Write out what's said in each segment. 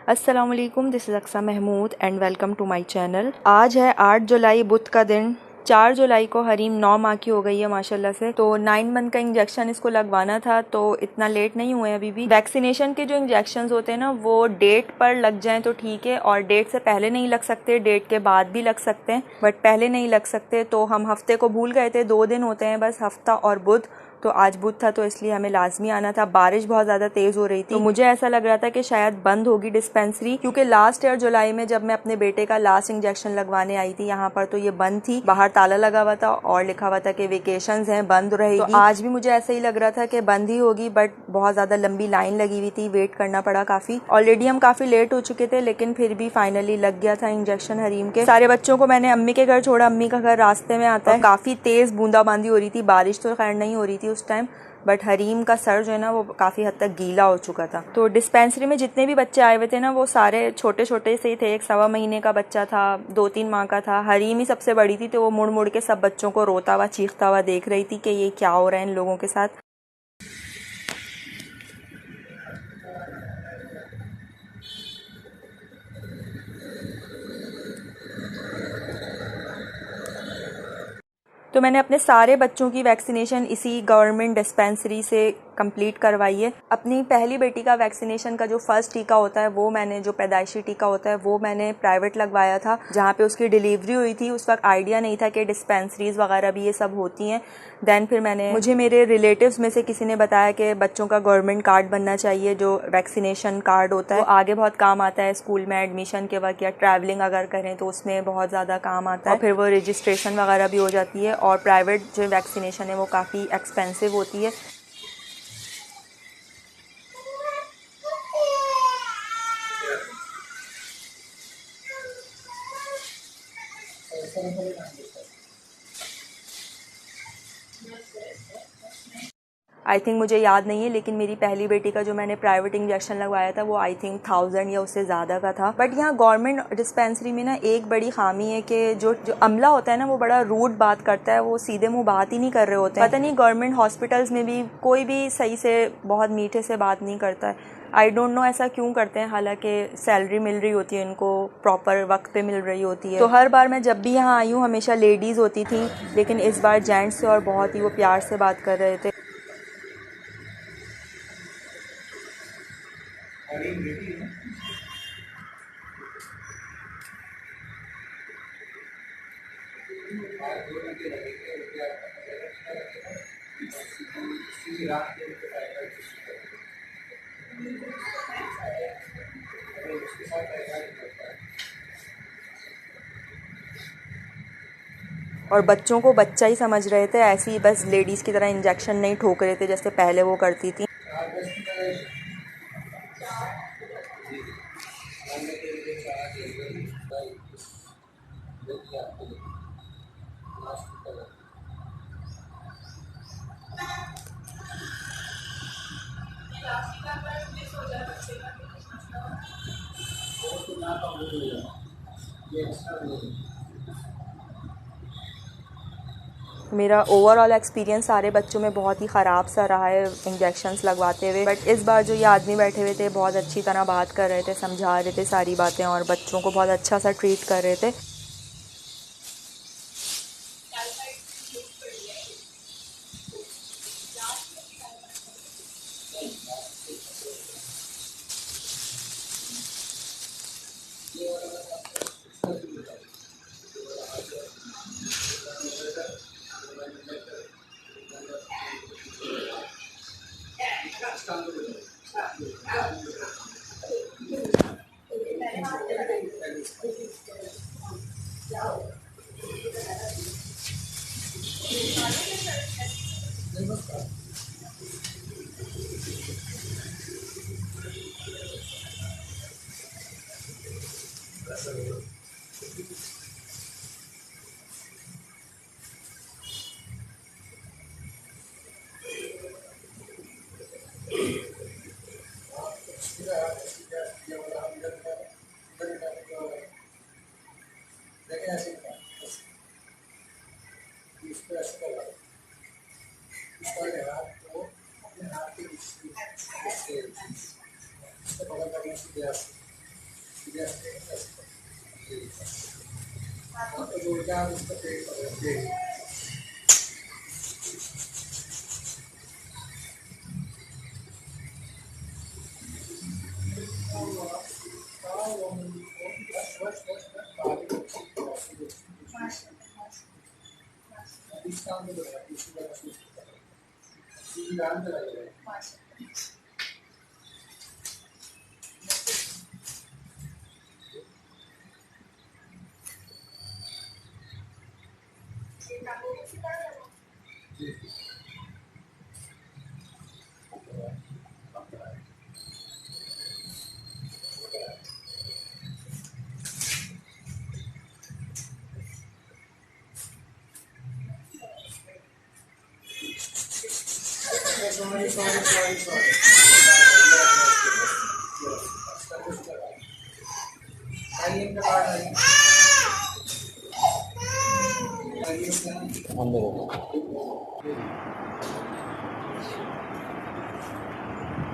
अस्सलाम वालेकुम, this is Aqsa Mahmood and welcome to my channel. आज है 8 जुलाई बुध का दिन। 4 जुलाई को हरीम 9 माह की हो गई है माशाल्लाह से। तो 9 मंथ का इंजेक्शन इसको लगवाना था, तो इतना लेट नहीं हुए अभी भी। वैक्सीनेशन के जो इंजेक्शन होते हैं ना, वो डेट पर लग जाएं तो ठीक है, और डेट से पहले नहीं लग सकते, डेट के बाद भी लग सकते हैं, बट पहले नहीं लग सकते। तो हम हफ्ते को भूल गए थे, 2 दिन होते हैं बस, हफ्ता और बुध। तो आज बुध था, तो इसलिए हमें लाजमी आना था। बारिश बहुत ज़्यादा तेज़ हो रही थी, तो मुझे ऐसा लग रहा था कि शायद बंद होगी डिस्पेंसरी, क्योंकि लास्ट ईयर जुलाई में जब मैं अपने बेटे का लास्ट इंजेक्शन लगवाने आई थी यहाँ पर, तो ये बंद थी। बाहर ताला लगा हुआ था और लिखा हुआ था कि वेकेशंस हैं, बंद रहेगी। तो आज भी मुझे ऐसा ही लग रहा था कि बंद ही होगी, बट बहुत ज़्यादा लंबी लाइन लगी हुई थी, वेट करना पड़ा काफ़ी। ऑलरेडी हम काफ़ी लेट हो चुके थे, लेकिन फिर भी फाइनली लग गया था इंजेक्शन हरीम के। सारे बच्चों को मैंने अम्मी के घर छोड़ा, अम्मी का घर रास्ते में आता है। काफ़ी तेज़ बूंदाबांदी हो रही थी, बारिश तो खैर नहीं हो रही थी उस टाइम, बट हरीम का सर जो है ना, वो काफ़ी हद तक गीला हो चुका था। तो डिस्पेंसरी में जितने भी बच्चे आए हुए थे ना, वो सारे छोटे छोटे से ही थे। एक 1.25 महीने का बच्चा था, 2-3 माह का था। हरीम ही सबसे बड़ी थी, तो वो मुड़ मुड़ के सब बच्चों को रोता हुआ चीखता हुआ देख रही थी कि ये क्या हो रहा है इन लोगों के साथ। तो मैंने अपने सारे बच्चों की वैक्सीनेशन इसी गवर्नमेंट डिस्पेंसरी से कंप्लीट करवाई है। अपनी पहली बेटी का वैक्सीनेशन का जो फर्स्ट टीका होता है, वो मैंने, जो पैदाइशी टीका होता है, वो मैंने प्राइवेट लगवाया था, जहाँ पे उसकी डिलीवरी हुई थी। उस वक्त आइडिया नहीं था कि डिस्पेंसरीज वगैरह भी ये सब होती हैं। देन फिर मुझे मेरे रिलेटिव्स में से किसी ने बताया कि बच्चों का गवर्नमेंट कार्ड बनना चाहिए, जो वैक्सीनेशन कार्ड होता है, वो आगे बहुत काम आता है स्कूल में एडमिशन के वक्त, या ट्रैवलिंग अगर करें तो उसमें बहुत ज़्यादा काम आता है। और फिर वो रजिस्ट्रेशन वगैरह भी हो जाती है। और प्राइवेट जो वैक्सीनेशन है वो काफ़ी एक्सपेंसिव होती है। आई थिंक, मुझे याद नहीं है, लेकिन मेरी पहली बेटी का जो मैंने प्राइवेट इंजेक्शन लगवाया था, वो आई थिंक 1000 या उससे ज़्यादा का था। बट यहाँ गवर्नमेंट डिस्पेंसरी में ना एक बड़ी खामी है कि जो अमला होता है ना, वो बड़ा रूड बात करता है, वो सीधे मुंह बात ही नहीं कर रहे होते हैं। पता नहीं गवर्नमेंट हॉस्पिटल्स में भी कोई भी सही से, बहुत मीठे से बात नहीं करता है। आई डोंट नो ऐसा क्यों करते हैं, हालांकि सैलरी मिल रही होती है इनको, प्रॉपर वक्त पे मिल रही होती है। तो हर बार मैं जब भी यहाँ आई हूँ, हमेशा लेडीज़ होती थी, लेकिन इस बार जेंट्स थे और बहुत ही वो प्यार से बात कर रहे थे। और बच्चों को बच्चा ही समझ रहे थे, ऐसे ही बस लेडीज़ की तरह इंजेक्शन नहीं ठोक रहे थे जैसे पहले वो करती थी। मेरा ओवरऑल एक्सपीरियंस सारे बच्चों में बहुत ही ख़राब सा रहा है इंजेक्शन्स लगवाते हुए। बट इस बार जो ये आदमी बैठे हुए थे, बहुत अच्छी तरह बात कर रहे थे, समझा रहे थे सारी बातें, और बच्चों को बहुत अच्छा सा ट्रीट कर रहे थे।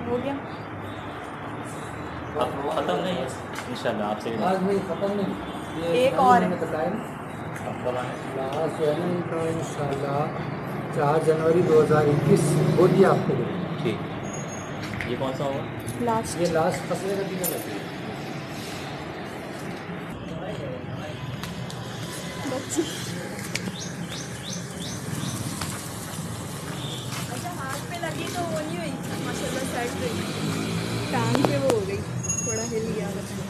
हो गया। अब ख़त्म नहीं है इंशाल्लाह आपसे आज नहीं ख़त्म नहीं, ये एक और है। मैंने बताया अब कब आना है? लास्ट जो है ना इनका इंशाल्लाह 4 जनवरी 2021 हो दिया आपको। ठीक, ये कौन सा होगा? लास्ट ये लास्ट फसले का टीका लगता है। बच्ची अच्छा हाथ पे लगी तो वो नहीं हुई माशाल्लाह, साइड पे टांग पे वो हो गई, थोड़ा हिल गया बच्चा।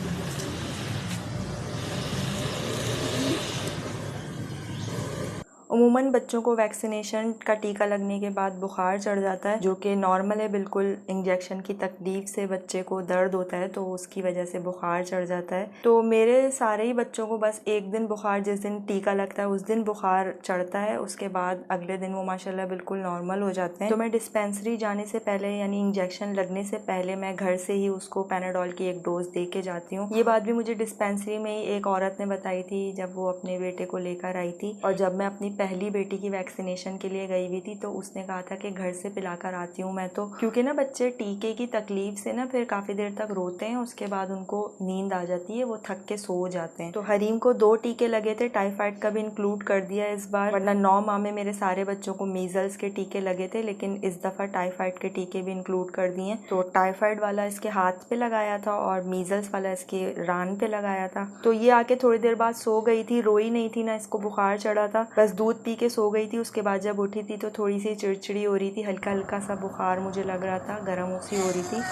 उमूमन बच्चों को वैक्सीनेशन का टीका लगने के बाद बुखार चढ़ जाता है, जो कि नॉर्मल है बिल्कुल। इंजेक्शन की तकलीफ से बच्चे को दर्द होता है तो उसकी वजह से बुखार चढ़ जाता है। तो मेरे सारे ही बच्चों को बस एक दिन बुखार, जिस दिन टीका लगता है उस दिन बुखार चढ़ता है, उसके बाद अगले दिन वो माशाल्लाह बिल्कुल नॉर्मल हो जाते हैं। तो मैं डिस्पेंसरी जाने से पहले यानी इंजेक्शन लगने से पहले मैं घर से ही उसको पैनाडोल की एक डोज दे के जाती हूँ। ये बात भी मुझे डिस्पेंसरी में ही एक औरत ने बताई थी जब वो अपने बेटे को लेकर आई थी, और जब मैं अपनी पहली बेटी की वैक्सीनेशन के लिए गई हुई थी तो उसने कहा था कि घर से पिलाकर आती हूँ मैं तो, क्योंकि ना बच्चे टीके की तकलीफ से ना फिर काफ़ी देर तक रोते हैं, उसके बाद उनको नींद आ जाती है, वो थक के सो जाते हैं। तो हरीम को 2 टीके लगे थे, टाइफाइड का भी इंक्लूड कर दिया इस बार, वरना 9 माह में मेरे सारे बच्चों को मीजल्स के टीके लगे थे, लेकिन इस दफ़ा टाइफाइड के टीके भी इंक्लूड कर दिए। तो टाइफाइड वाला इसके हाथ पे लगाया था और मीजल्स वाला इसके रान पे लगाया था। तो ये आके थोड़ी देर बाद सो गई थी, रोई नहीं थी, ना इसको बुखार चढ़ा था, बस दूध पी के सो गई थी। उसके बाद जब उठी थी तो थोड़ी सी चिड़चिड़ी हो रही थी, हल्का हल्का सा बुखार मुझे लग रहा था, गर्म सी हो रही थी।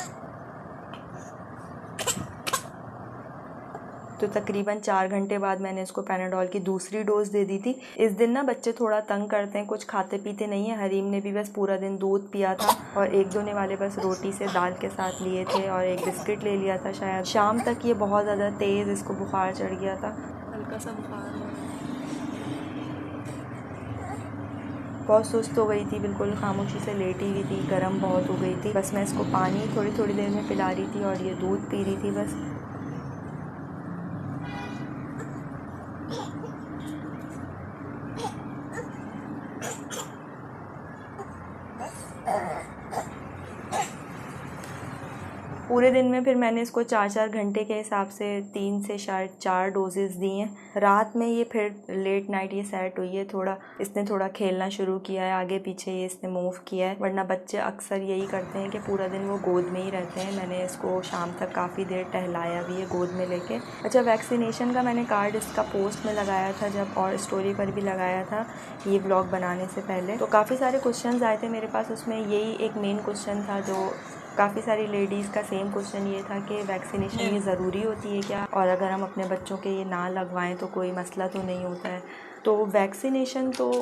तो तकरीबन 4 घंटे बाद मैंने इसको पैनाडोल की दूसरी डोज दे दी थी। इस दिन ना बच्चे थोड़ा तंग करते हैं, कुछ खाते पीते नहीं है। हरीम ने भी बस पूरा दिन दूध पिया था और 1-2 वाले बस रोटी से दाल के साथ लिए थे और एक बिस्किट ले लिया था शायद। शाम तक ये बहुत ज़्यादा तेज़ इसको बुखार चढ़ गया था, हल्का सा बुखार हो रहा है, बहुत सुस्त हो गई थी, बिल्कुल खामोशी से लेटी हुई थी, गर्म बहुत हो गई थी। बस मैं इसको पानी थोड़ी थोड़ी देर में पिला रही थी और ये दूध पी रही थी बस। पूरे दिन में फिर मैंने इसको 4-4 घंटे के हिसाब से 3 से शायद 4 डोजेज़ दी हैं। रात में ये फिर लेट नाइट ये सेट हुई है, थोड़ा इसने थोड़ा खेलना शुरू किया है, आगे पीछे ये इसने मूव किया है, वरना बच्चे अक्सर यही करते हैं कि पूरा दिन वो गोद में ही रहते हैं। मैंने इसको शाम तक काफ़ी देर टहलाया भी है गोद में लेके। अच्छा, वैक्सीनेशन का मैंने कार्ड इसका पोस्ट में लगाया था जब, और स्टोरी पर भी लगाया था ये व्लॉग बनाने से पहले। तो काफ़ी सारे क्वेश्चन आए थे मेरे पास, उसमें यही एक मेन क्वेश्चन था जो काफ़ी सारी लेडीज़ का सेम क्वेश्चन ये था कि वैक्सीनेशन ये ज़रूरी होती है क्या, और अगर हम अपने बच्चों के ये ना लगवाएं तो कोई मसला तो नहीं होता है। तो वैक्सीनेशन तो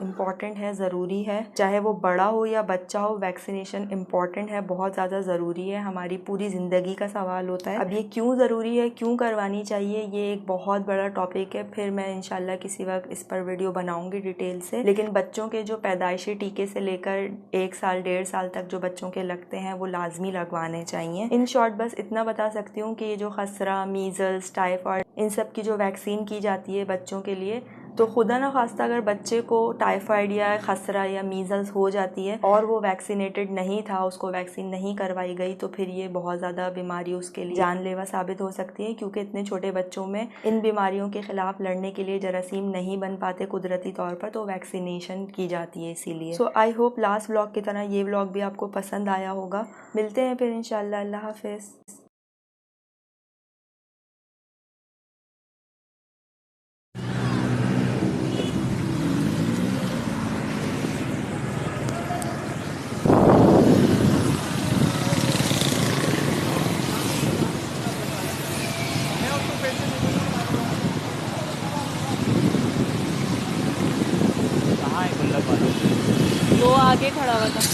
इम्पॉर्टेंट है, ज़रूरी है, चाहे वो बड़ा हो या बच्चा हो, वैक्सीनेशन इम्पॉर्टेंट है, बहुत ज़्यादा ज़रूरी है, हमारी पूरी ज़िंदगी का सवाल होता है। अब ये क्यों ज़रूरी है, क्यों करवानी चाहिए, ये एक बहुत बड़ा टॉपिक है, फिर मैं इंशाल्लाह किसी वक्त इस पर वीडियो बनाऊंगी डिटेल से। लेकिन बच्चों के जो पैदाइशी टीके से लेकर 1 साल 1.5 साल तक जो बच्चों के लगते हैं वो लाजमी लगवाने चाहिए। इन शॉर्ट बस इतना बता सकती हूँ कि ये जो खसरा, मीज़ल्स, टाइफाइड, इन सब की जो वैक्सीन की जाती है बच्चों के लिए, तो खुदा न खास्ता अगर बच्चे को टाइफाइड या खसरा या मीज़ल्स हो जाती है और वो वैक्सीनेटेड नहीं था, उसको वैक्सीन नहीं करवाई गई, तो फिर ये बहुत ज़्यादा बीमारी उसके लिए जानलेवा साबित हो सकती है, क्योंकि इतने छोटे बच्चों में इन बीमारियों के ख़िलाफ़ लड़ने के लिए जरासीम नहीं बन पाते कुदरती तौर पर, तो वैक्सीनेशन की जाती है इसीलिए। सो आई होप लास्ट व्लॉग की तरह ये व्लॉग भी आपको पसंद आया होगा। मिलते हैं फिर इंशाल्लाह। अल्लाह हाफ़िज़। कहाँ है गुल्लक वाला? वो आगे खड़ा हुआ था।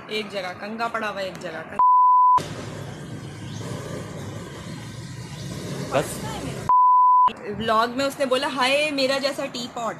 एक जगह कंगा पड़ा हुआ, एक जगह बस व्लॉग में उसने बोला हाय मेरा जैसा टी पॉट।